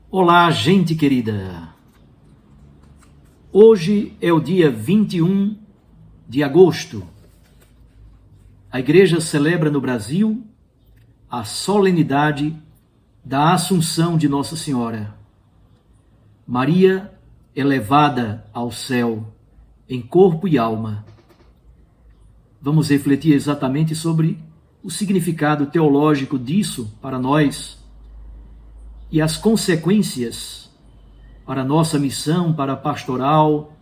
Olá, gente querida! Hoje é o dia 21 de agosto. A Igreja celebra no Brasil a solenidade da Assunção de Nossa Senhora. Maria elevada ao céu em corpo e alma. Vamos refletir exatamente sobre o significado teológico disso para nós e as consequências para a nossa missão, para a pastoral,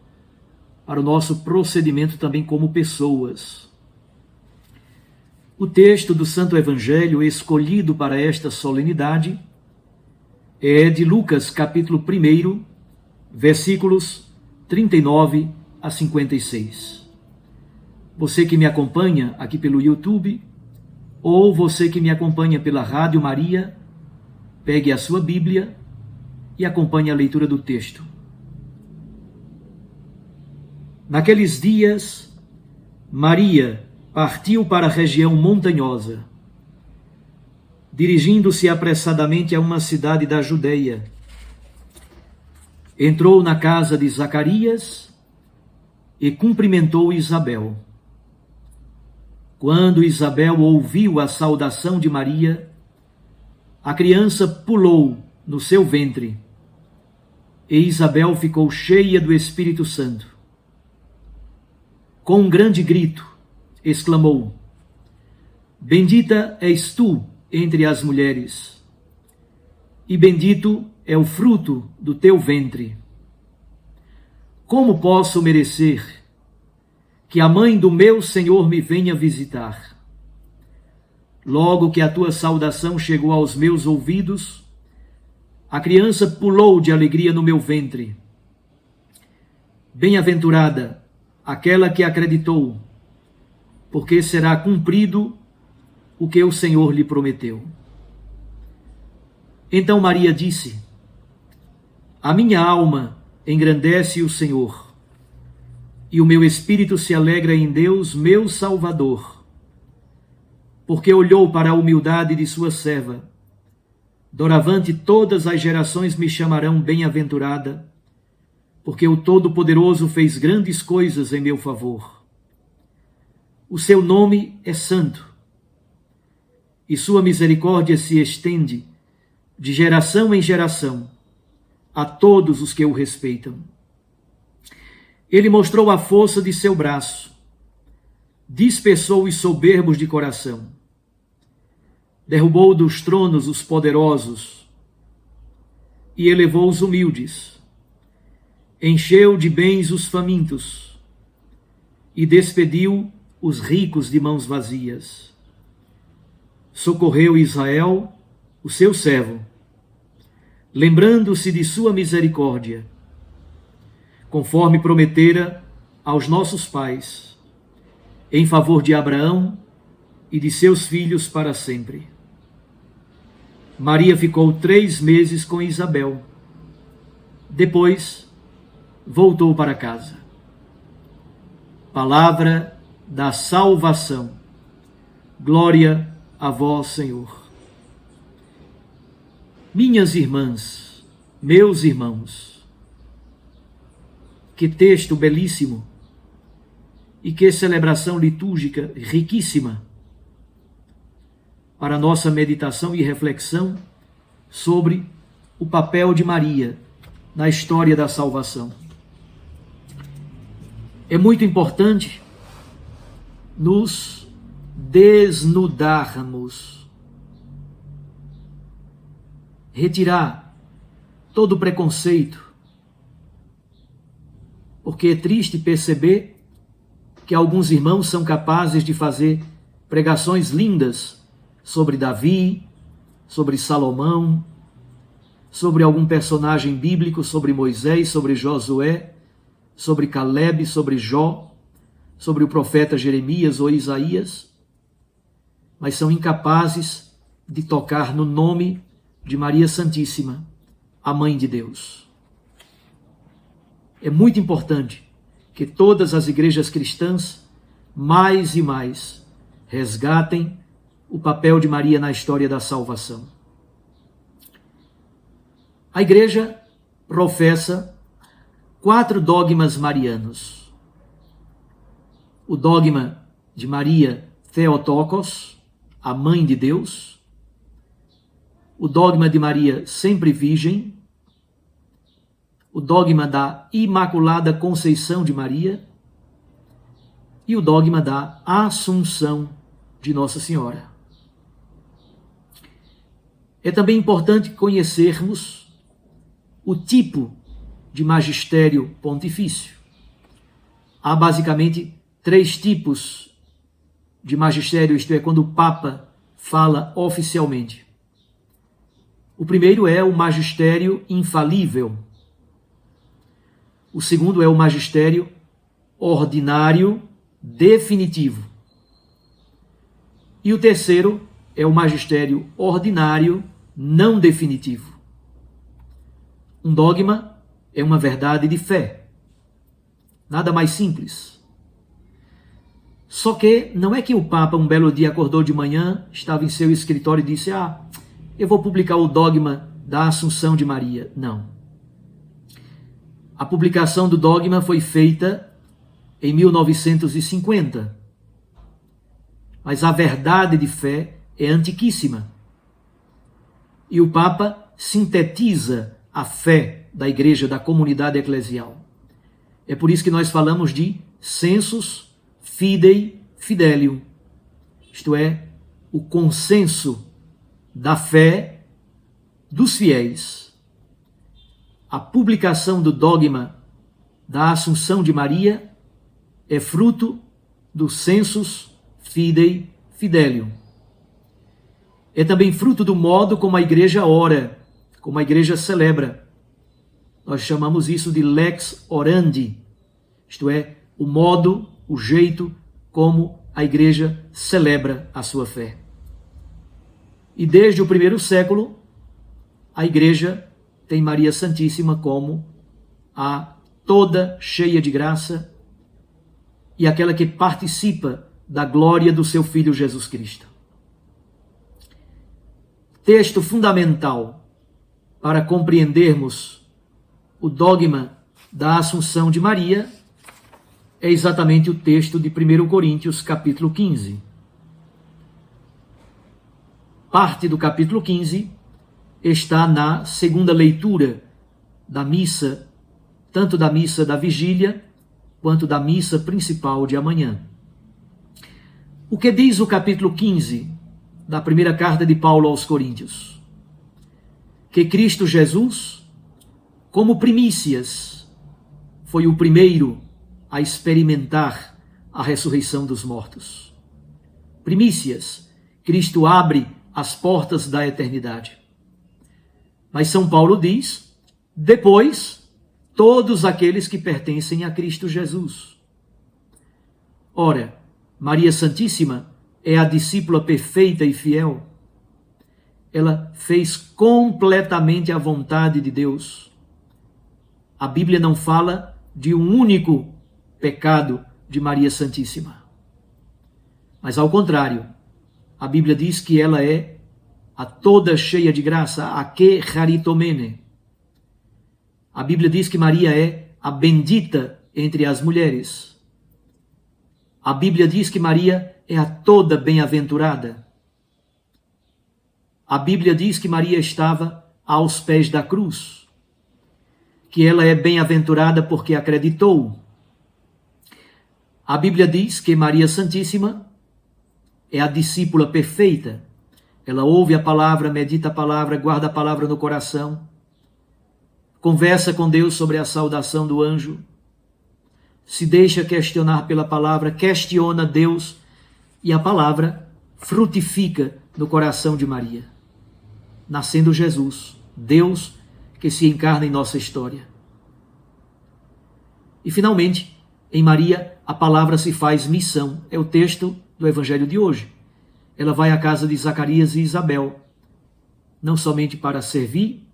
para o nosso procedimento também como pessoas. O texto do Santo Evangelho escolhido para esta solenidade é de Lucas, capítulo 1, versículos 39 a 56. Você que me acompanha aqui pelo YouTube, ou você que me acompanha pela Rádio Maria, pegue a sua Bíblia e acompanhe a leitura do texto. Naqueles dias, Maria partiu para a região montanhosa, dirigindo-se apressadamente a uma cidade da Judeia. Entrou na casa de Zacarias e cumprimentou Isabel. Quando Isabel ouviu a saudação de Maria, a criança pulou no seu ventre e Isabel ficou cheia do Espírito Santo. Com um grande grito, exclamou: Bendita és tu entre as mulheres, e bendito é o fruto do teu ventre. Como posso merecer que a mãe do meu Senhor me venha visitar? Logo que a tua saudação chegou aos meus ouvidos, a criança pulou de alegria no meu ventre. Bem-aventurada aquela que acreditou, porque será cumprido o que o Senhor lhe prometeu. Então Maria disse: A minha alma engrandece o Senhor, e o meu espírito se alegra em Deus, meu Salvador, porque olhou para a humildade de sua serva. Doravante todas as gerações me chamarão bem-aventurada, porque o Todo-Poderoso fez grandes coisas em meu favor. O seu nome é santo, e sua misericórdia se estende de geração em geração a todos os que o respeitam. Ele mostrou a força de seu braço, dispersou os soberbos de coração, derrubou dos tronos os poderosos e elevou os humildes, encheu de bens os famintos e despediu os ricos de mãos vazias. Socorreu Israel, o seu servo, lembrando-se de sua misericórdia, conforme prometera aos nossos pais, em favor de Abraão e de seus filhos para sempre. Maria ficou 3 meses com Isabel. Depois, voltou para casa. Palavra da salvação. Glória a vós, Senhor. Minhas irmãs, meus irmãos, que texto belíssimo e que celebração litúrgica riquíssima para nossa meditação e reflexão sobre o papel de Maria na história da salvação. É muito importante nos desnudarmos, retirar todo o preconceito, porque é triste perceber que alguns irmãos são capazes de fazer pregações lindas sobre Davi, sobre Salomão, sobre algum personagem bíblico, sobre Moisés, sobre Josué, sobre Caleb, sobre Jó, sobre o profeta Jeremias ou Isaías, mas são incapazes de tocar no nome de Maria Santíssima, a Mãe de Deus. É muito importante que todas as igrejas cristãs, mais e mais, resgatem o papel de Maria na história da salvação. A Igreja professa 4 dogmas marianos. O dogma de Maria Theotokos, a Mãe de Deus. O dogma de Maria sempre Virgem. O dogma da Imaculada Conceição de Maria. E o dogma da Assunção de Nossa Senhora. É também importante conhecermos o tipo de magistério pontifício. Há basicamente 3 tipos de magistério, isto é, quando o Papa fala oficialmente. O primeiro é o magistério infalível. O segundo é o magistério ordinário definitivo. E o terceiro é o magistério ordinário não definitivo. Um dogma é uma verdade de fé. Nada mais simples. Só que não é que o Papa um belo dia acordou de manhã, estava em seu escritório e disse: eu vou publicar o dogma da Assunção de Maria. Não. A publicação do dogma foi feita em 1950. Mas a verdade de fé é antiquíssima. E o Papa sintetiza a fé da Igreja, da comunidade eclesial. É por isso que nós falamos de sensus fidei fidelium, isto é, o consenso da fé dos fiéis. A publicação do dogma da Assunção de Maria é fruto do sensus fidei fidelium. É também fruto do modo como a Igreja ora, como a Igreja celebra. Nós chamamos isso de lex orandi, isto é, o modo, o jeito como a Igreja celebra a sua fé. E desde o primeiro século, a Igreja tem Maria Santíssima como a toda cheia de graça e aquela que participa da glória do seu Filho Jesus Cristo. Texto fundamental para compreendermos o dogma da Assunção de Maria é exatamente o texto de 1 Coríntios, capítulo 15. Parte do capítulo 15 está na segunda leitura da missa, tanto da missa da vigília, quanto da missa principal de amanhã. O que diz o capítulo 15 da primeira carta de Paulo aos Coríntios? Que Cristo Jesus, como primícias, foi o primeiro a experimentar a ressurreição dos mortos. Primícias, Cristo abre as portas da eternidade. Mas São Paulo diz, depois, todos aqueles que pertencem a Cristo Jesus. Ora, Maria Santíssima é a discípula perfeita e fiel. Ela fez completamente a vontade de Deus. A Bíblia não fala de um único pecado de Maria Santíssima. Mas ao contrário, a Bíblia diz que ela é a toda cheia de graça, a que charitomene. A Bíblia diz que Maria é a bendita entre as mulheres. A Bíblia diz que Maria é a toda bem-aventurada. A Bíblia diz que Maria estava aos pés da cruz, que ela é bem-aventurada porque acreditou. A Bíblia diz que Maria Santíssima é a discípula perfeita. Ela ouve a palavra, medita a palavra, guarda a palavra no coração, conversa com Deus sobre a saudação do anjo, se deixa questionar pela palavra, questiona Deus e a palavra frutifica no coração de Maria, nascendo Jesus, Deus que se encarna em nossa história. E finalmente, em Maria, a palavra se faz missão. É o texto do Evangelho de hoje. Ela vai à casa de Zacarias e Isabel, não somente para servir,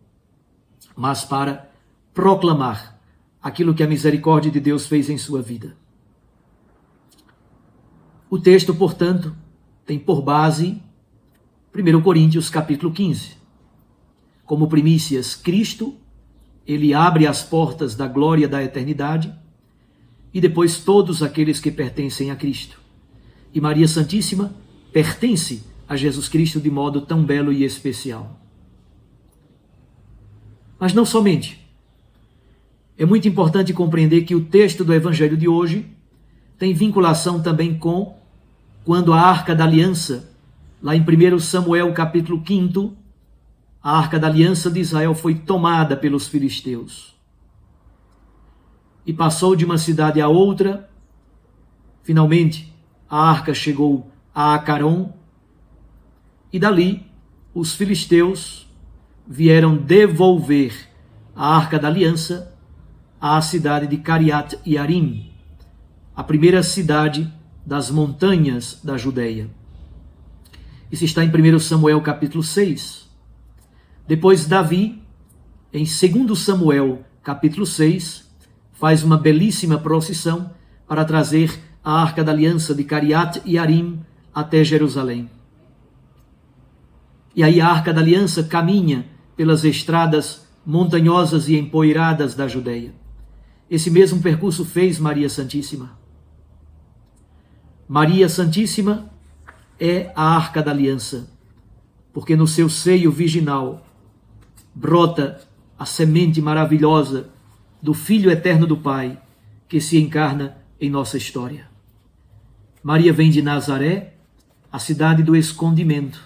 mas para proclamar aquilo que a misericórdia de Deus fez em sua vida. O texto, portanto, tem por base 1 Coríntios capítulo 15. como primícias Cristo, ele abre as portas da glória da eternidade, e depois todos aqueles que pertencem a Cristo. E Maria Santíssima pertence a Jesus Cristo de modo tão belo e especial. Mas não somente. É muito importante compreender que o texto do Evangelho de hoje tem vinculação também com quando a Arca da Aliança, lá em 1 Samuel capítulo 5, a Arca da Aliança de Israel foi tomada pelos filisteus. E passou de uma cidade a outra. Finalmente, a arca chegou a Acaron, e dali os filisteus vieram devolver a Arca da Aliança à cidade de Cariat Yarim, a primeira cidade das montanhas da Judeia. Isso está em 1 Samuel capítulo 6. Depois Davi, em 2 Samuel capítulo 6, faz uma belíssima procissão para trazer a Arca da Aliança de Cariat Yarim até Jerusalém. E aí a Arca da Aliança caminha pelas estradas montanhosas e empoeiradas da Judeia. Esse mesmo percurso fez Maria Santíssima. Maria Santíssima é a Arca da Aliança, porque no seu seio virginal brota a semente maravilhosa do Filho eterno do Pai, que se encarna em nossa história. Maria vem de Nazaré, a cidade do escondimento,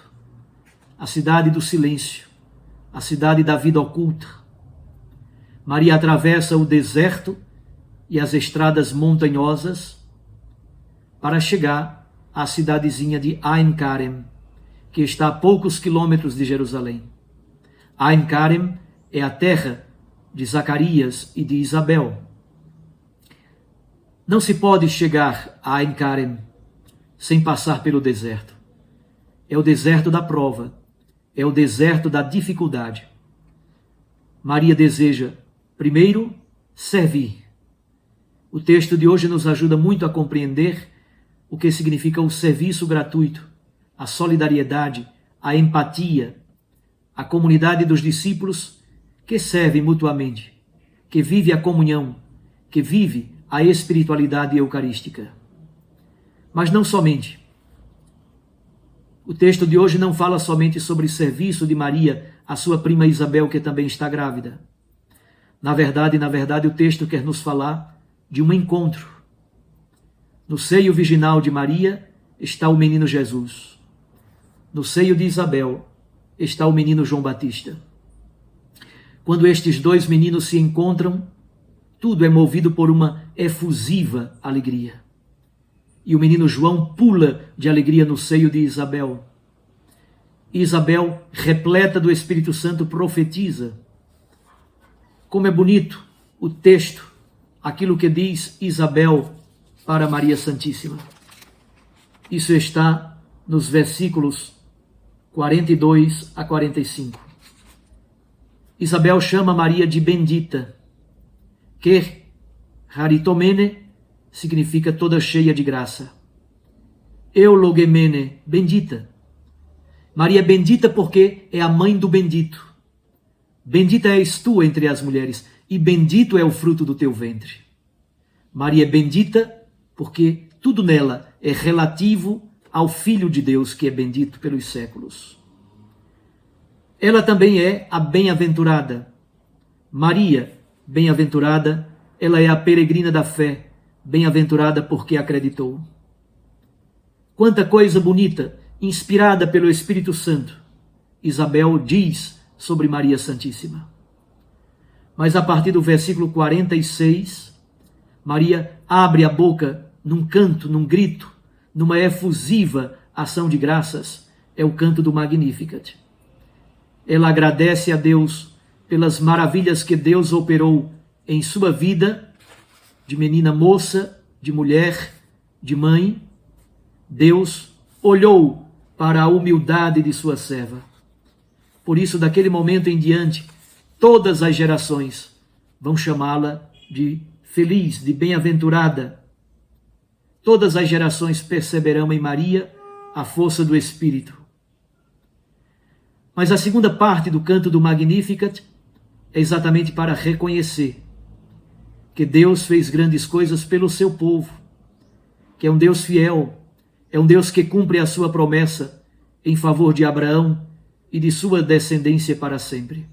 a cidade do silêncio, a cidade da vida oculta. Maria atravessa o deserto e as estradas montanhosas para chegar à cidadezinha de Ain Karem, que está a poucos quilômetros de Jerusalém. Ain Karem é a terra de Zacarias e de Isabel. Não se pode chegar a Ain Karem sem passar pelo deserto. É o deserto da prova, é o deserto da dificuldade. Maria deseja, primeiro, servir. O texto de hoje nos ajuda muito a compreender o que significa o serviço gratuito, a solidariedade, a empatia, a comunidade dos discípulos que servem mutuamente, que vive a comunhão, que vive a espiritualidade eucarística. Mas não somente. O texto de hoje não fala somente sobre o serviço de Maria, a sua prima Isabel, que também está grávida. Na verdade, o texto quer nos falar de um encontro. No seio virginal de Maria está o menino Jesus. No seio de Isabel está o menino João Batista. Quando estes dois meninos se encontram, tudo é movido por uma efusiva alegria. E o menino João pula de alegria no seio de Isabel. E Isabel, repleta do Espírito Santo, profetiza. Como é bonito o texto, aquilo que diz Isabel para Maria Santíssima. Isso está nos versículos 42 a 45. Isabel chama Maria de bendita, que haritomene significa toda cheia de graça. Eulogomene, bendita. Maria é bendita porque é a mãe do bendito. Bendita és tu entre as mulheres, e bendito é o fruto do teu ventre. Maria é bendita porque tudo nela é relativo ao Filho de Deus, que é bendito pelos séculos. Ela também é a bem-aventurada. Maria, bem-aventurada, ela é a peregrina da fé, bem-aventurada porque acreditou. Quanta coisa bonita, inspirada pelo Espírito Santo, Isabel diz sobre Maria Santíssima. Mas a partir do versículo 46, Maria abre a boca num canto, num grito, numa efusiva ação de graças. É o canto do Magnificat. Ela agradece a Deus pelas maravilhas que Deus operou em sua vida, de menina moça, de mulher, de mãe. Deus olhou para a humildade de sua serva. Por isso, daquele momento em diante, todas as gerações vão chamá-la de feliz, de bem-aventurada. Todas as gerações perceberão em Maria a força do Espírito. Mas a segunda parte do canto do Magnificat é exatamente para reconhecer que Deus fez grandes coisas pelo seu povo, que é um Deus fiel, é um Deus que cumpre a sua promessa em favor de Abraão e de sua descendência para sempre.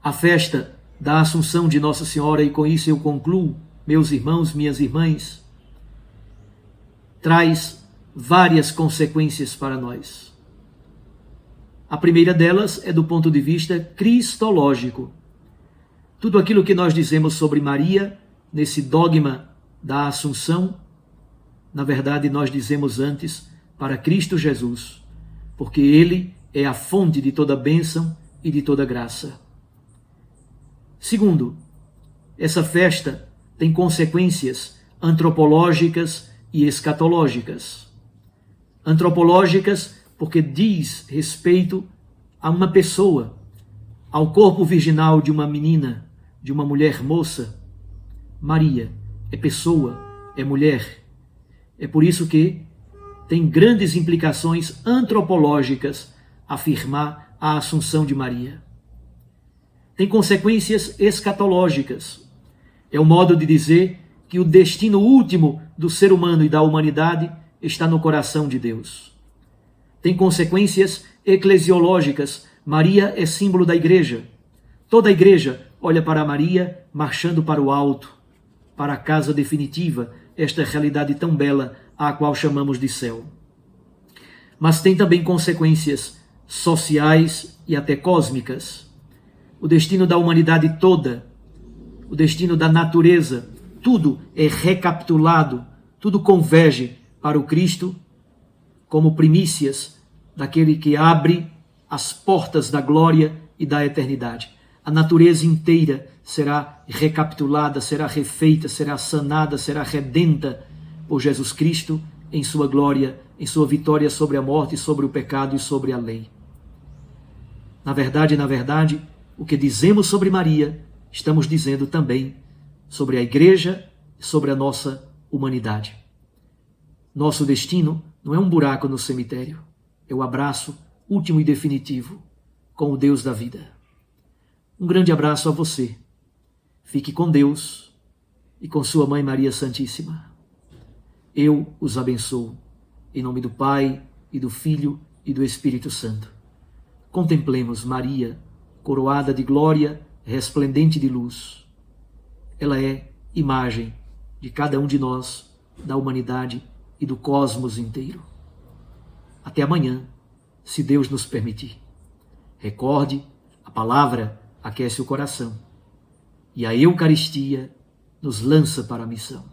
A festa da Assunção de Nossa Senhora, e com isso eu concluo, meus irmãos, minhas irmãs, traz várias consequências para nós. A primeira delas é do ponto de vista cristológico. Tudo aquilo que nós dizemos sobre Maria, nesse dogma da Assunção, na verdade nós dizemos antes para Cristo Jesus, porque Ele é a fonte de toda bênção e de toda graça. Segundo, essa festa tem consequências antropológicas e escatológicas. Antropológicas porque diz respeito a uma pessoa, ao corpo virginal de uma menina, de uma mulher moça. Maria é pessoa, é mulher. É por isso que tem grandes implicações antropológicas afirmar a Assunção de Maria. Tem consequências escatológicas. É um modo de dizer que o destino último do ser humano e da humanidade está no coração de Deus. Tem consequências eclesiológicas. Maria é símbolo da igreja. Toda a igreja olha para Maria marchando para o alto, para a casa definitiva, esta realidade tão bela à qual chamamos de céu. Mas tem também consequências sociais e até cósmicas. O destino da humanidade toda, o destino da natureza, tudo é recapitulado, tudo converge para o Cristo como primícias daquele que abre as portas da glória e da eternidade. A natureza inteira será recapitulada, será refeita, será sanada, será redenta por Jesus Cristo em sua glória, em sua vitória sobre a morte, sobre o pecado e sobre a lei. Na verdade, o que dizemos sobre Maria, estamos dizendo também sobre a igreja e sobre a nossa humanidade. Nosso destino não é um buraco no cemitério, é o abraço último e definitivo com o Deus da vida. Um grande abraço a você. Fique com Deus e com sua Mãe Maria Santíssima. Eu os abençoo, em nome do Pai, e do Filho, e do Espírito Santo. Contemplemos Maria, coroada de glória, resplendente de luz. Ela é imagem de cada um de nós, da humanidade e do cosmos inteiro. Até amanhã, se Deus nos permitir. Recorde, a palavra aquece o coração e a Eucaristia nos lança para a missão.